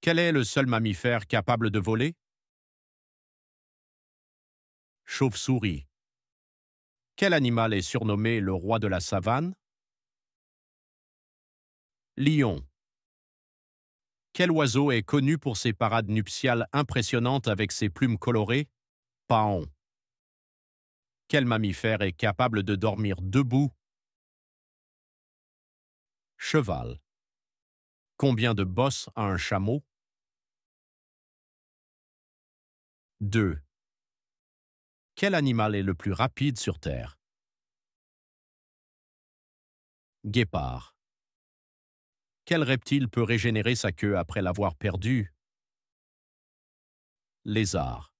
Quel est le seul mammifère capable de voler? Chauve-souris. Quel animal est surnommé le roi de la savane? Lion. Quel oiseau est connu pour ses parades nuptiales impressionnantes avec ses plumes colorées? Paon. Quel mammifère est capable de dormir debout? Cheval. Combien de bosses a un chameau? 2. Quel animal est le plus rapide sur Terre? Guépard. Quel reptile peut régénérer sa queue après l'avoir perdue? Lézard.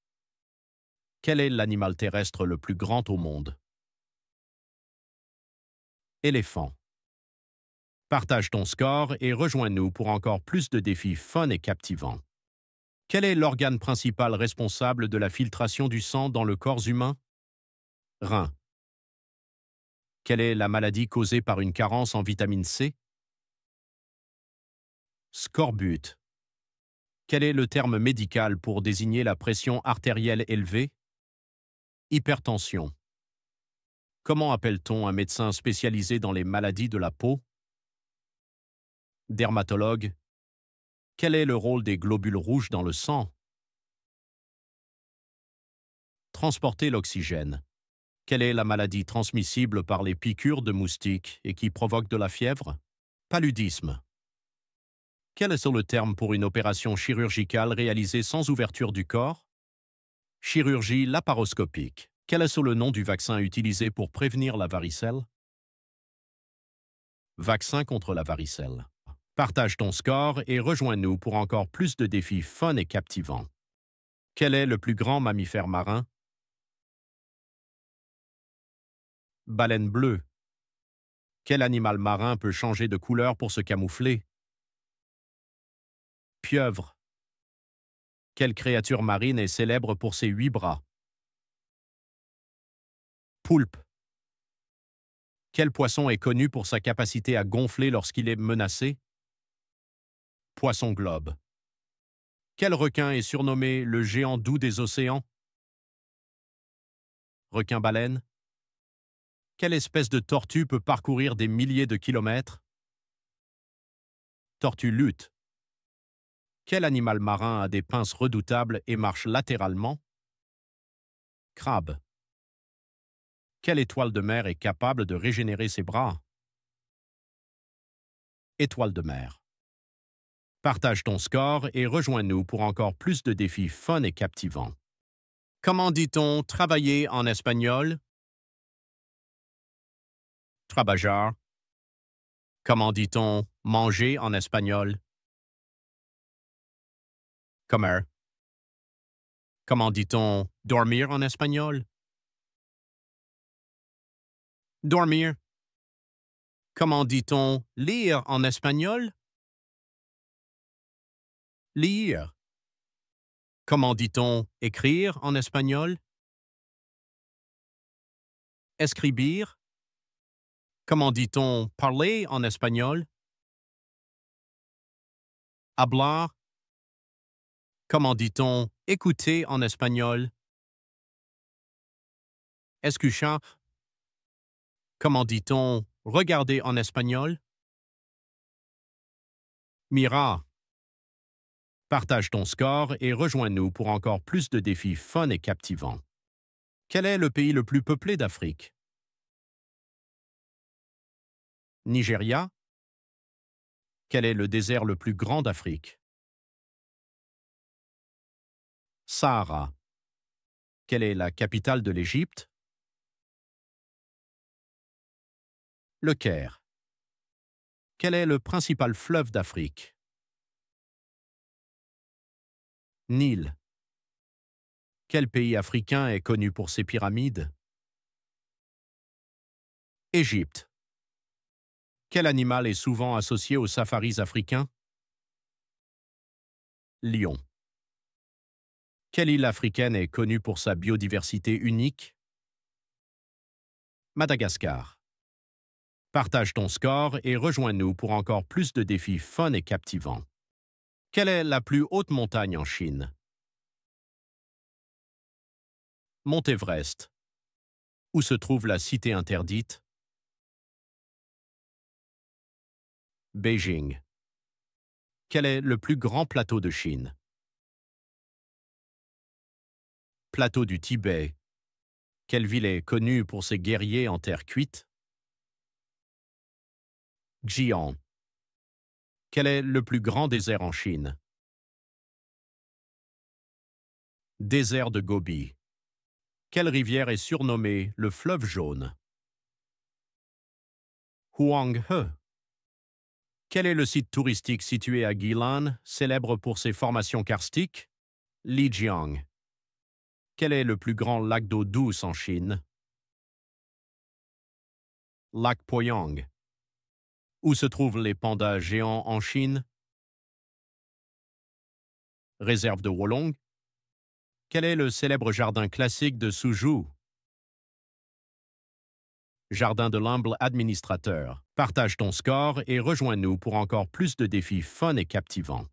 Quel est l'animal terrestre le plus grand au monde? Éléphant. Partage ton score et rejoins-nous pour encore plus de défis fun et captivants. Quel est l'organe principal responsable de la filtration du sang dans le corps humain? Rein. Quelle est la maladie causée par une carence en vitamine C? Scorbut. Quel est le terme médical pour désigner la pression artérielle élevée? Hypertension. Comment appelle-t-on un médecin spécialisé dans les maladies de la peau? Dermatologue. Quel est le rôle des globules rouges dans le sang? Transporter l'oxygène. Quelle est la maladie transmissible par les piqûres de moustiques et qui provoque de la fièvre? Paludisme. Quel est le terme pour une opération chirurgicale réalisée sans ouverture du corps? Chirurgie laparoscopique. Quel est le nom du vaccin utilisé pour prévenir la varicelle? Vaccin contre la varicelle. Partage ton score et rejoins-nous pour encore plus de défis fun et captivants. Quel est le plus grand mammifère marin? Baleine bleue. Quel animal marin peut changer de couleur pour se camoufler? Pieuvre. Quelle créature marine est célèbre pour ses 8 bras? Poulpe. Quel poisson est connu pour sa capacité à gonfler lorsqu'il est menacé? Poisson globe. Quel requin est surnommé le géant doux des océans? Requin-baleine. Quelle espèce de tortue peut parcourir des milliers de kilomètres? Tortue luth. Quel animal marin a des pinces redoutables et marche latéralement? Crabe. Quelle étoile de mer est capable de régénérer ses bras? Étoile de mer. Partage ton score et rejoins-nous pour encore plus de défis fun et captivants. Comment dit-on travailler en espagnol? Trabajar. Comment dit-on manger en espagnol? Comer. Comment dit-on dormir en espagnol? Dormir. Comment dit-on lire en espagnol? Lire. Comment dit-on écrire en espagnol? Escribir. Comment dit-on parler en espagnol? Hablar. Comment dit-on écouter en espagnol? Escuchar. Comment dit-on regarder en espagnol? Mirar. Partage ton score et rejoins-nous pour encore plus de défis fun et captivants. Quel est le pays le plus peuplé d'Afrique? Nigeria. Quel est le désert le plus grand d'Afrique? Sahara. Quelle est la capitale de l'Égypte? Le Caire. Quel est le principal fleuve d'Afrique? Nil. Quel pays africain est connu pour ses pyramides? Égypte. Quel animal est souvent associé aux safaris africains? Lion. Quelle île africaine est connue pour sa biodiversité unique? Madagascar. Partage ton score et rejoins-nous pour encore plus de défis fun et captivants. Quelle est la plus haute montagne en Chine? Mont Everest. Où se trouve la cité interdite? Beijing. Quel est le plus grand plateau de Chine? Plateau du Tibet. Quelle ville est connue pour ses guerriers en terre cuite? Xi'an. Quel est le plus grand désert en Chine? Désert de Gobi. Quelle rivière est surnommée le fleuve jaune? Huanghe. Quel est le site touristique situé à Guilan, célèbre pour ses formations karstiques? Lijiang. Quel est le plus grand lac d'eau douce en Chine? Lac Poyang. Où se trouvent les pandas géants en Chine? Réserve de Wolong. Quel est le célèbre jardin classique de Suzhou? Jardin de l'humble administrateur. Partage ton score et rejoins-nous pour encore plus de défis fun et captivants.